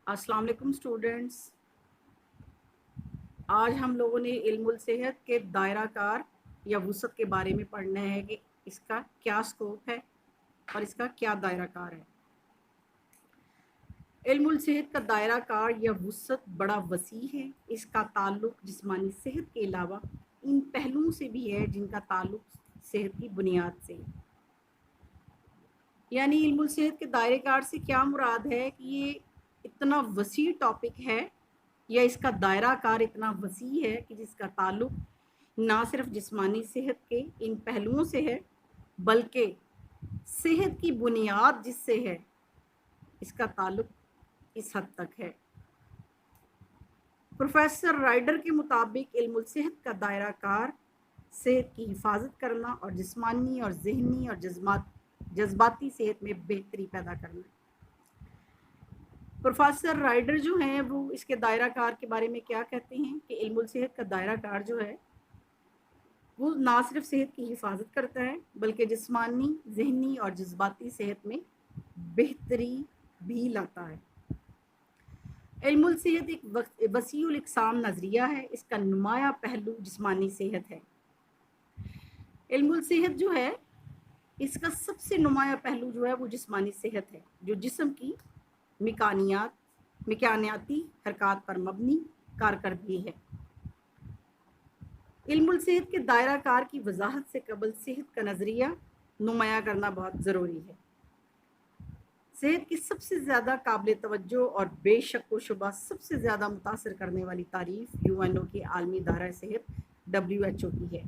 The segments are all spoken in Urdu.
السلام علیکم اسٹوڈینٹس، آج ہم لوگوں نے علم الصحت کے دائرہ کار یا وسعت کے بارے میں پڑھنا ہے کہ اس کا کیا سکوپ ہے اور اس کا کیا دائرہ کار ہے۔ علم الصحت کا دائرہ کار یا وسعت بڑا وسیع ہے۔ اس کا تعلق جسمانی صحت کے علاوہ ان پہلوؤں سے بھی ہے جن کا تعلق صحت کی بنیاد سے۔ یعنی علم الصحت کے دائرہ کار سے کیا مراد ہے کہ یہ اتنا وسیع ٹاپک ہے یا اس کا دائرہ کار اتنا وسیع ہے کہ جس کا تعلق نہ صرف جسمانی صحت کے ان پہلوؤں سے ہے بلکہ صحت کی بنیاد جس سے ہے اس کا تعلق اس حد تک ہے۔ پروفیسر رائڈر کے مطابق علم الصحت کا دائرہ کار صحت کی حفاظت کرنا اور جسمانی اور ذہنی اور جذباتی صحت میں بہتری پیدا کرنا۔ پروفیسر رائڈر جو ہیں وہ اس کے دائرہ کار کے بارے میں کیا کہتے ہیں کہ علم الصحت کا دائرہ کار جو ہے وہ نہ صرف صحت کی حفاظت کرتا ہے بلکہ جسمانی، ذہنی اور جذباتی صحت میں بہتری بھی لاتا ہے۔ علم الصحت ایک وسیع الاقسام نظریہ ہے۔ اس کا نمایاں پہلو جسمانی صحت ہے۔ علم الصحت جو ہے اس کا سب سے نمایاں پہلو جو ہے وہ جسمانی صحت ہے، جو جسم کی مکانیاتی حرکات پر مبنی کارکردگی ہے۔ علم الصحت کے دائرہ کار کی وضاحت سے قبل صحت کا نظریہ نمایاں کرنا بہت ضروری ہے۔ صحت کی سب سے زیادہ قابل توجہ اور بے شک و شبہ سب سے زیادہ متاثر کرنے والی تعریف UN کی عالمی ادارہ صحت WHO کی ہے۔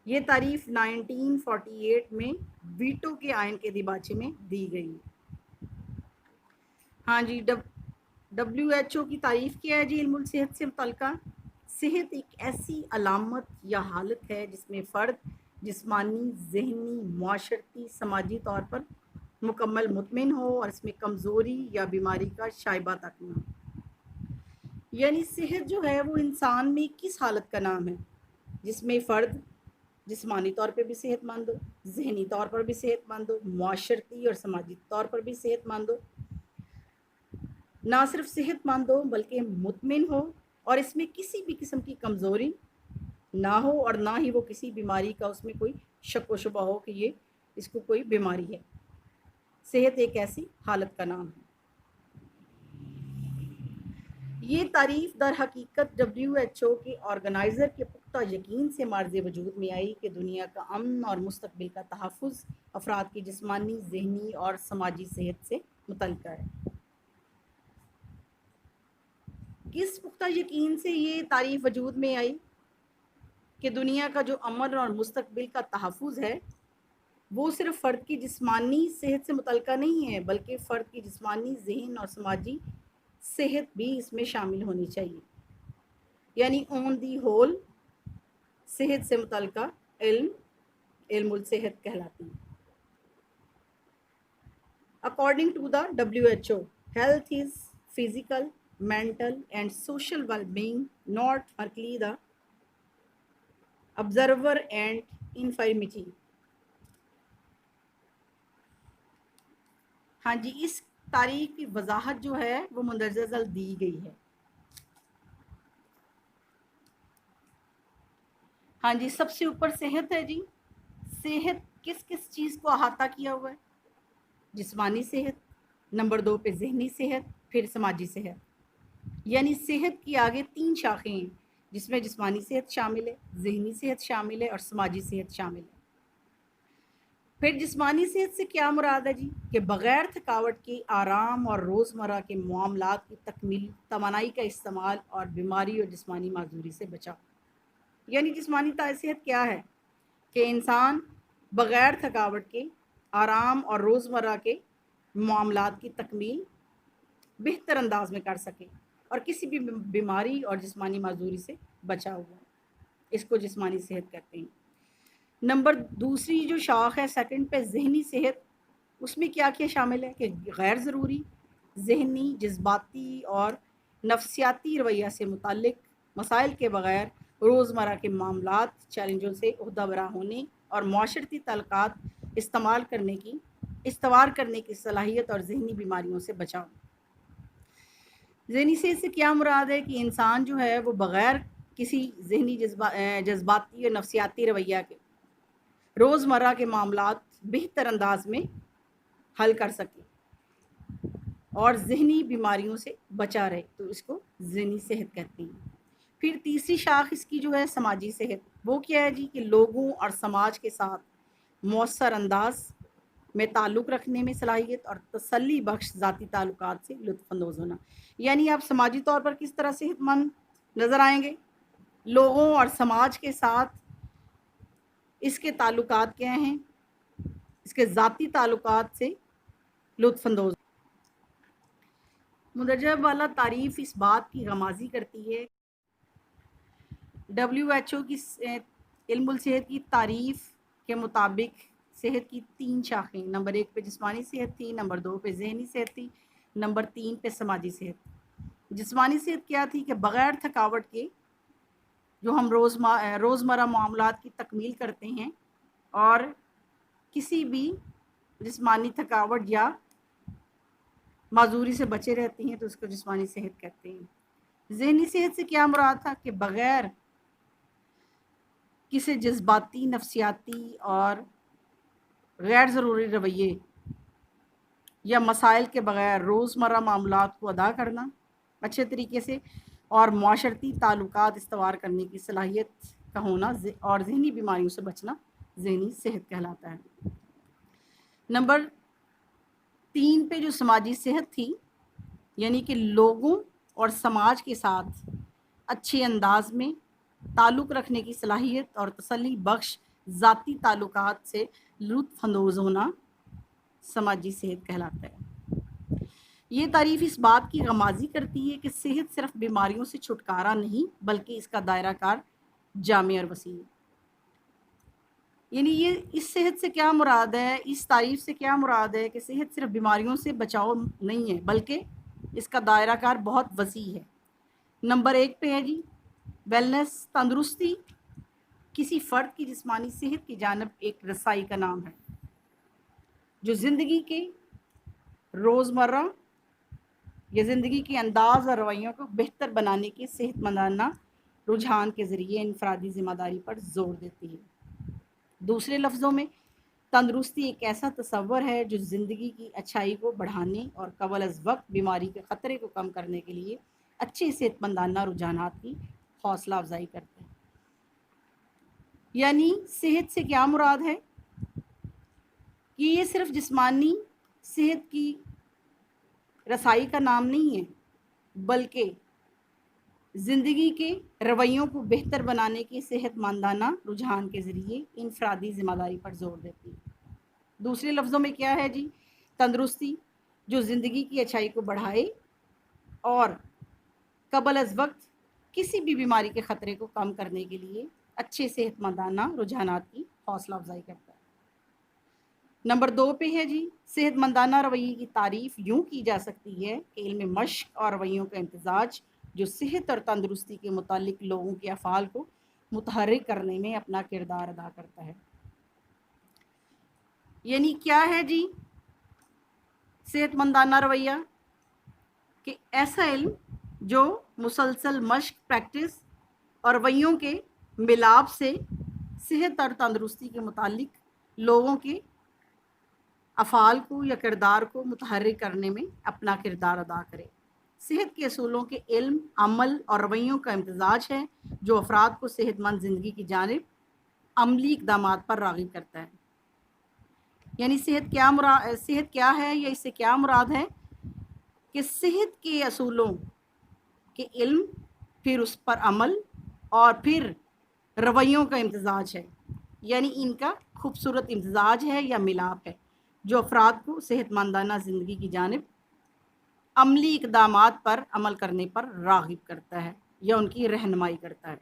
یہ تعریف 1948 میں ویٹو کے آئین کے دیباچے میں دی گئی۔ ہاں جی، WHO کی تعریف کیا ہے جی علم الصحت سے متعلقہ؟ صحت ایک ایسی علامت یا حالت ہے جس میں فرد جسمانی، ذہنی، معاشرتی، سماجی طور پر مکمل مطمئن ہو اور اس میں کمزوری یا بیماری کا شائبہ تک نہ ہو۔ یعنی صحت جو ہے وہ انسان میں کس حالت کا نام ہے جس میں فرد جسمانی طور پہ بھی صحت مند ہو، ذہنی طور پر بھی صحت مند ہو، معاشرتی اور سماجی طور پر بھی صحت مند ہو، نہ صرف صحت مند ہو بلکہ مطمئن ہو اور اس میں کسی بھی قسم کی کمزوری نہ ہو اور نہ ہی وہ کسی بیماری کا اس میں کوئی شک و شبہ ہو کہ یہ اس کو کوئی بیماری ہے۔ صحت ایک ایسی حالت کا نام ہے۔ یہ تعریف در حقیقت WHO کے آرگنائزر کے پختہ یقین سے مارز وجود میں آئی کہ دنیا کا امن اور مستقبل کا تحفظ افراد کی جسمانی، ذہنی اور سماجی صحت سے متعلقہ ہے۔ کس پختہ یقین سے یہ تعریف وجود میں آئی کہ دنیا کا جو امن اور مستقبل کا تحفظ ہے وہ صرف فرد کی جسمانی صحت سے متعلقہ نہیں ہے بلکہ فرد کی جسمانی، ذہن اور سماجی صحت بھی اس میں شامل ہونی چاہیے۔ یعنی آن دی ہول صحت سے متعلقہ علم الصحت کہلاتی ہے۔ According to the WHO, health is physical, mental and social well-being, not merely the observer and infirmity۔ ہاں جی، اس تعریف کی وضاحت جو ہے وہ مندرجہ ذیل دی گئی ہے۔ ہاں جی، سب سے اوپر صحت ہے جی۔ صحت کس کس چیز کو احاطہ کیا ہوا ہے؟ جسمانی صحت، نمبر 2 پہ ذہنی صحت، پھر سماجی صحت۔ یعنی صحت کی آگے 3 شاخیں ہیں جس میں جسمانی صحت شامل ہے، ذہنی صحت شامل ہے اور سماجی صحت شامل ہے۔ پھر جسمانی صحت سے کیا مراد ہے جی؟ کہ بغیر تھکاوٹ کے آرام اور روزمرہ کے معاملات کی تکمیل، توانائی کا استعمال اور بیماری اور جسمانی معذوری سے بچاؤ۔ یعنی جسمانی صحت کیا ہے؟ کہ انسان بغیر تھکاوٹ کے آرام اور روزمرہ کے معاملات کی تکمیل بہتر انداز میں کر سکے اور کسی بھی بیماری اور جسمانی معذوری سے بچا ہوا، اس کو جسمانی صحت کہتے ہیں۔ نمبر دوسری جو شاخ ہے سیکنڈ پہ ذہنی صحت، اس میں کیا کیا شامل ہے کہ غیر ضروری ذہنی، جذباتی اور نفسیاتی رویہ سے متعلق مسائل کے بغیر روزمرہ کے معاملات، چیلنجوں سے عہدہ برا ہونے اور معاشرتی تعلقات استوار کرنے کی صلاحیت اور ذہنی بیماریوں سے بچاؤ۔ ذہنی صحت سے کیا مراد ہے کہ انسان جو ہے وہ بغیر کسی ذہنی جذباتی اور نفسیاتی رویہ کے روزمرہ کے معاملات بہتر انداز میں حل کر سکے اور ذہنی بیماریوں سے بچا رہے، تو اس کو ذہنی صحت کہتے ہیں۔ پھر تیسری شاخ اس کی جو ہے سماجی صحت، وہ کیا ہے جی کہ لوگوں اور سماج کے ساتھ مؤثر انداز میں تعلق رکھنے میں صلاحیت اور تسلی بخش ذاتی تعلقات سے لطف اندوز ہونا۔ یعنی آپ سماجی طور پر کس طرح صحت مند نظر آئیں گے؟ لوگوں اور سماج کے ساتھ اس کے تعلقات کیا ہیں؟ اس کے ذاتی تعلقات سے لطف اندوز۔ مندرجہ بالا تعریف اس بات کی غمازی کرتی ہے۔ WHO کی علم الصحت کی تعریف کے مطابق صحت کی 3 شاخیں، نمبر 1 پہ جسمانی صحت تھی، نمبر 2 پہ ذہنی صحت تھی، نمبر 3 پہ سماجی صحت۔ جسمانی صحت کیا تھی کہ بغیر تھکاوٹ کے جو ہم روزمرہ معاملات کی تکمیل کرتے ہیں اور کسی بھی جسمانی تھکاوٹ یا معذوری سے بچے رہتے ہیں، تو اس کو جسمانی صحت کہتے ہیں۔ ذہنی صحت سے کیا مراد تھا کہ بغیر کسی جذباتی، نفسیاتی اور غیر ضروری رویے یا مسائل کے بغیر روزمرہ معاملات کو ادا کرنا اچھے طریقے سے اور معاشرتی تعلقات استوار کرنے کی صلاحیت کا ہونا اور ذہنی بیماریوں سے بچنا ذہنی صحت کہلاتا ہے۔ نمبر 3 پہ جو سماجی صحت تھی، یعنی کہ لوگوں اور سماج کے ساتھ اچھے انداز میں تعلق رکھنے کی صلاحیت اور تسلی بخش ذاتی تعلقات سے لطف اندوز ہونا سماجی صحت کہلاتا ہے۔ یہ تعریف اس بات کی غمازی کرتی ہے کہ صحت صرف بیماریوں سے چھٹکارا نہیں بلکہ اس کا دائرہ کار جامع اور وسیع ہے۔ یعنی یہ اس صحت سے کیا مراد ہے، اس تعریف سے کیا مراد ہے کہ صحت صرف بیماریوں سے بچاؤ نہیں ہے بلکہ اس کا دائرہ کار بہت وسیع ہے۔ نمبر 1 پہ ہے جی ویلنس، تندرستی کسی فرد کی جسمانی صحت کی جانب ایک رسائی کا نام ہے جو زندگی کے روزمرہ یا زندگی کے انداز اور رویوں کو بہتر بنانے کے صحت مندانہ رجحان کے ذریعے انفرادی ذمہ داری پر زور دیتی ہے۔ دوسرے لفظوں میں تندرستی ایک ایسا تصور ہے جو زندگی کی اچھائی کو بڑھانے اور قبل از وقت بیماری کے خطرے کو کم کرنے کے لیے اچھے صحت مندانہ رجحانات کی حوصلہ افزائی کرتے ہیں۔ یعنی صحت سے کیا مراد ہے کہ یہ صرف جسمانی صحت کی رسائی کا نام نہیں ہے بلکہ زندگی کے رویوں کو بہتر بنانے کے صحت مندانہ رجحان کے ذریعے انفرادی ذمہ داری پر زور دیتی ہے۔ دوسرے لفظوں میں کیا ہے جی تندرستی جو زندگی کی اچھائی کو بڑھائے اور قبل از وقت کسی بھی بیماری کے خطرے کو کم کرنے کے لیے اچھے صحت مندانہ رجحانات کی حوصلہ افزائی کرتا ہے۔ نمبر 2 پہ ہے جی صحت مندانہ رویے کی تعریف یوں کی جا سکتی ہے کہ علم مشق اور رویوں کا امتزاج جو صحت اور تندرستی کے متعلق لوگوں کے افعال کو متحرک کرنے میں اپنا کردار ادا کرتا ہے۔ یعنی کیا ہے جی صحت مندانہ رویہ کہ ایسا علم جو مسلسل مشق، پریکٹس اور رویوں کے ملاپ سے صحت اور تندرستی کے متعلق لوگوں کے افعال کو یا کردار کو متحرک کرنے میں اپنا کردار ادا کرے۔ صحت کے اصولوں کے علم، عمل اور رویوں کا امتزاج ہے جو افراد کو صحت مند زندگی کی جانب عملی اقدامات پر راغب کرتا ہے۔ یعنی صحت کیا ہے یا اس سے کیا مراد ہے کہ صحت کے اصولوں کے علم، پھر اس پر عمل اور پھر رویوں کا امتزاج ہے، یعنی ان کا خوبصورت امتزاج ہے یا ملاپ ہے جو افراد کو صحت مندانہ زندگی کی جانب عملی اقدامات پر عمل کرنے پر راغب کرتا ہے یا ان کی رہنمائی کرتا ہے۔